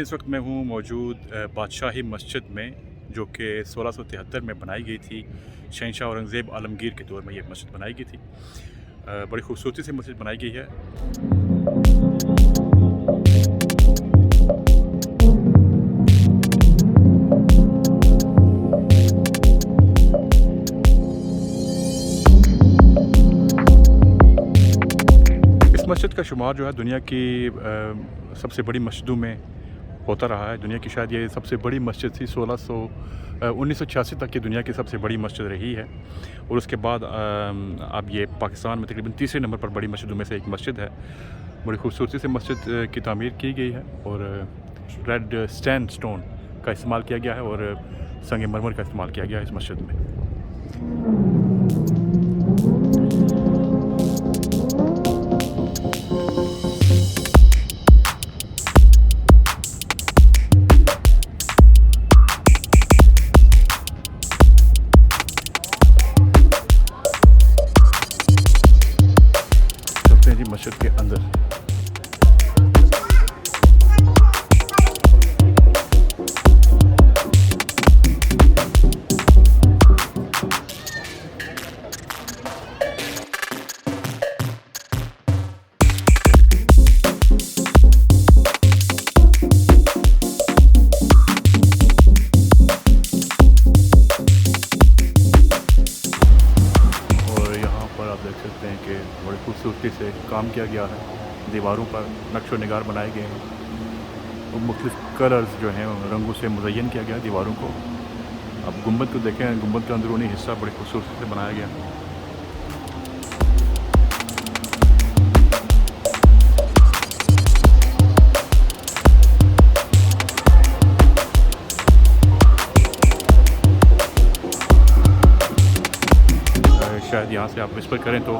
इस वक्त मैं हूँ मौजूद बादशाही मस्जिद में, जो कि 1673 में बनाई गई थी। शहंशाह औरंगज़ेब आलमगीर के दौर में ये मस्जिद बनाई गई थी। बड़ी खूबसूरती से मस्जिद बनाई गई है। इस मस्जिद का शुमार जो है दुनिया की सबसे बड़ी मस्जिदों में होता रहा है। दुनिया की शायद ये सबसे बड़ी मस्जिद थी। 1986 तक की दुनिया की सबसे बड़ी मस्जिद रही है। और उसके बाद अब ये पाकिस्तान में तकरीबन तीसरे नंबर पर बड़ी मस्जिदों में से एक मस्जिद है। बड़ी खूबसूरती से मस्जिद की तामीर की गई है और रेड स्टोन का इस्तेमाल किया गया है और संगमरमर का इस्तेमाल किया गया है इस मस्जिद में। चलते हैं जी मस्जिद के अंदर। आप देख सकते हैं कि बड़ी खूबसूरती से काम किया गया है। दीवारों पर नक्शो निगार बनाए गए हैं और मुख्तलिफ कलर्स जो हैं रंगों से मुज़य्यन किया गया है दीवारों को। अब गुंबद को देखें, गुंबद का अंदरूनी हिस्सा बड़ी खूबसूरती से बनाया गया है। शायद यहाँ से आप विस्पर करें तो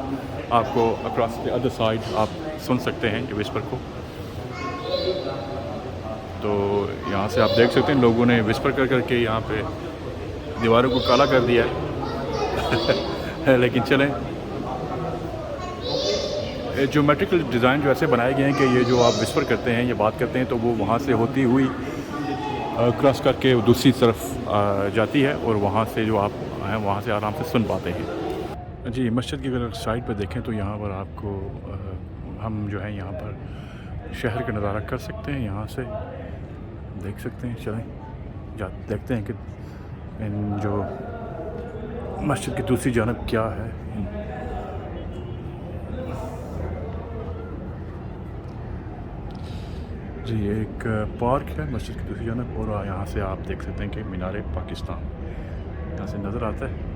आपको अक्रॉस द अदर साइड आप सुन सकते हैं ये विस्पर को। तो यहाँ से आप देख सकते हैं लोगों ने विस्पर कर करके यहाँ पे दीवारों को काला कर दिया है लेकिन चलें, ज्योमेट्रिकल डिज़ाइन जो ऐसे बनाए गए हैं कि ये जो आप विस्पर करते हैं, ये बात करते हैं, तो वो वहाँ से होती हुई क्रॉस करके दूसरी तरफ जाती है और वहाँ से जो आप हैं वहाँ से आराम से सुन पाते हैं जी। मस्जिद की अगर साइड पर देखें तो यहाँ पर आपको हम जो है यहाँ पर शहर का नज़ारा कर सकते हैं। यहाँ से देख सकते हैं। चलें देखते हैं कि इन जो मस्जिद की दूसरी जानब क्या है। जी एक पार्क है मस्जिद की दूसरी जानब और यहाँ से आप देख सकते हैं कि मीनार पाकिस्तान यहाँ से नज़र आता है।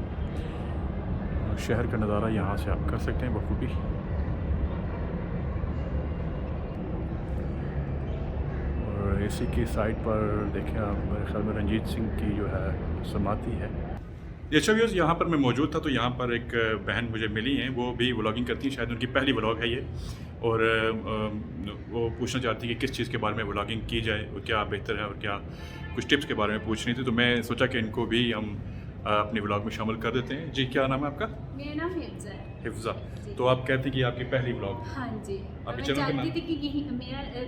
शहर का नज़ारा यहाँ से आप कर सकते हैं बखूबी। और इसी की साइड पर देखें आप, मेरे ख्याल में रंजीत सिंह की जो है समाधि है। ये व्यूज़ यहाँ पर मैं मौजूद था तो यहाँ पर एक बहन मुझे मिली हैं, वो भी व्लॉगिंग करती हैं, शायद उनकी पहली व्लॉग है ये। और वो पूछना चाहती है कि किस चीज़ के बारे में व्लॉगिंग की जाए और क्या बेहतर है और क्या कुछ टिप्स के बारे में पूछ रही थी। तो मैं सोचा कि इनको भी हम अपनी व्लॉग में शामिल कर देते हैं। जी क्या नाम है आपका? मेरा नाम हिफ्ज़ा है। हिफ्ज़ा, तो आप कहती हैं कि आपकी पहली व्लॉग? हाँ जी। आपके मैं चैनल का चाहती नाम? थी कि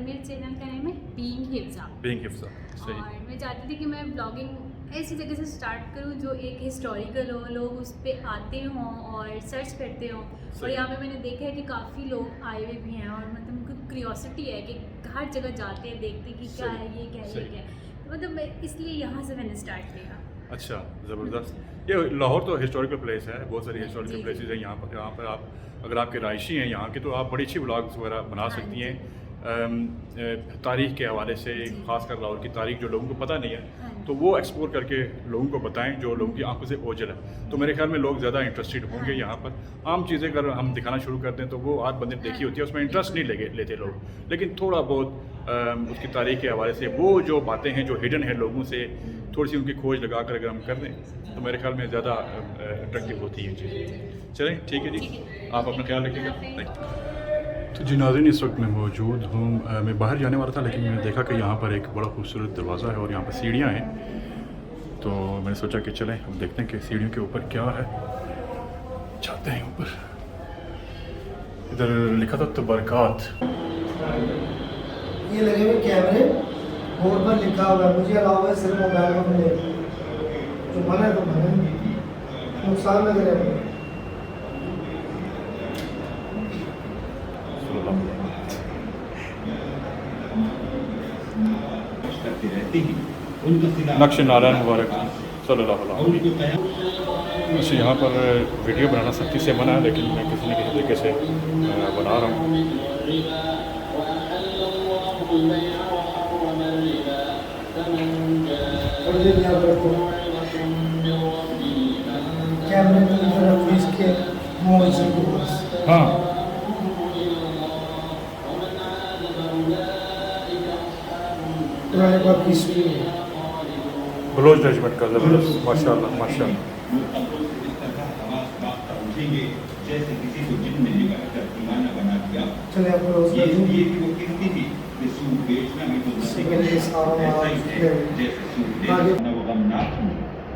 मेरे चैनल का नाम है बीइंग हिफ्ज़ा। बीइंग हिफ्ज़ा, सही। और मैं चाहती थी कि मैं ब्लॉगिंग ऐसी जगह से स्टार्ट करूं जो एक हिस्टोरिकल हो, लोग उस पर आते हों और सर्च करते हों। और यहाँ पे मैंने देखा है कि काफ़ी लोग आए हुए भी हैं और मतलब उनको क्यूरियोसिटी है कि हर जगह जाते हैं, देखते हैं कि क्या है ये, क्या है ये, क्या है। तो मतलब इसलिए यहाँ से मैंने स्टार्ट किया। अच्छा, ज़बरदस्त। ये लाहौर तो हिस्टोरिकल प्लेस है, बहुत सारी हिस्टोरिकल प्लेसेस हैं यहाँ पर आप अगर आपके रायशी हैं यहाँ के तो आप बड़ी अच्छी व्लॉग्स वगैरह बना सकती हैं तारीख़ के हवाले से, ख़ासकर लाहौर की तारीख़ जो लोगों को पता नहीं है तो वो एक्सप्लोर करके लोगों को बताएं जो लोगों की आंखों से ओझल है। तो मेरे ख्याल में लोग ज़्यादा इंटरेस्टेड होंगे यहाँ पर। आम चीज़ें अगर हम दिखाना शुरू कर दें तो वो आज बंदे ने देखी होती है, उसमें इंटरेस्ट नहीं लेते लोग, लेकिन थोड़ा बहुत उसकी तारीख़ के हवाले से वो जो बातें हैं जो हिडन है लोगों से, थोड़ी सी उनकी खोज लगा कर अगर हम कर दें तो मेरे ख्याल में ज़्यादा अट्रैक्टिव होती है चीज़। चलें ठीक है जी, आप अपना ख्याल रखिएगा। तो जी नाज़रीन, इस वक्त मैं मौजूद हूँ, मैं बाहर जाने वाला था लेकिन मैंने देखा कि यहाँ पर एक बड़ा खूबसूरत दरवाज़ा है और यहाँ पर सीढ़ियाँ हैं। तो मैंने सोचा कि चलें हम देखते हैं कि सीढ़ियों के ऊपर क्या है। जाते हैं ऊपर। इधर लिखा था तबरकात। ये लगे हुए कैमरे बोर्ड पर लिखा हुआ है मुझे अलाउ है सिर्फ मोबाइल को मिले, जो मना है तो मना, नुकसान न करे मुझे। नक्श नारायण मुबारक सल्लल्लाहु अलैहि वसल्लम। वैसे यहाँ पर वीडियो बनाना सख्ती से मना है, लेकिन मैं किसी न किसी तरीके से बना रहा हूँ। कैमरे की तरफ इसके मोबाइल से हाँ पुराने बात की स्पीड ब्लोज जजमेंट का ज़बरदस्त, माशाल्लाह माशाल्लाह। जैसे किसी को जिन ने निकाल दीवाना बना दिया। चले आप रोज ये भी वो कहती थी कि सूट बेचना भी तो सिगरेट के सारा ऐसा ही है, जैसे सूट बेचना वो गमनाक हूँ।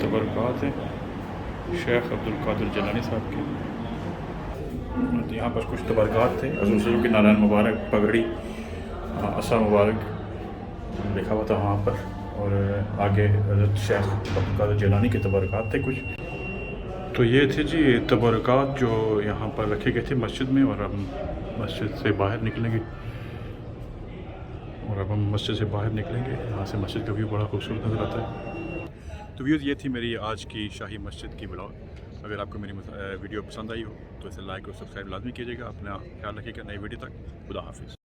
तबरकात है शेख अब्दुल कादिर जिलानी साहब के। तो यहाँ पर कुछ तबरकात थे हज़रत सैयद की नारायण मुबारक पगड़ी असा मुबारक लिखा हुआ था वहाँ पर, और आगे हज़रत शेख अब्दुल कादिर जिलानी के तबरकात थे कुछ। तो ये थे जी तबरकात जो यहाँ पर रखे गए थे मस्जिद में, और हम मस्जिद से बाहर निकलेंगे, यहाँ से मस्जिद का व्यू बड़ा खूबसूरत नज़र आता है। तो व्यूज़ ये थी मेरी आज की शाही मस्जिद की ब्लॉग। अगर आपको मेरी वीडियो पसंद आई हो तो इसे लाइक और सब्सक्राइब लाजमी कीजिएगा। अपना ख्याल रखिएगा, नई वीडियो तक खुदा हाफिज़।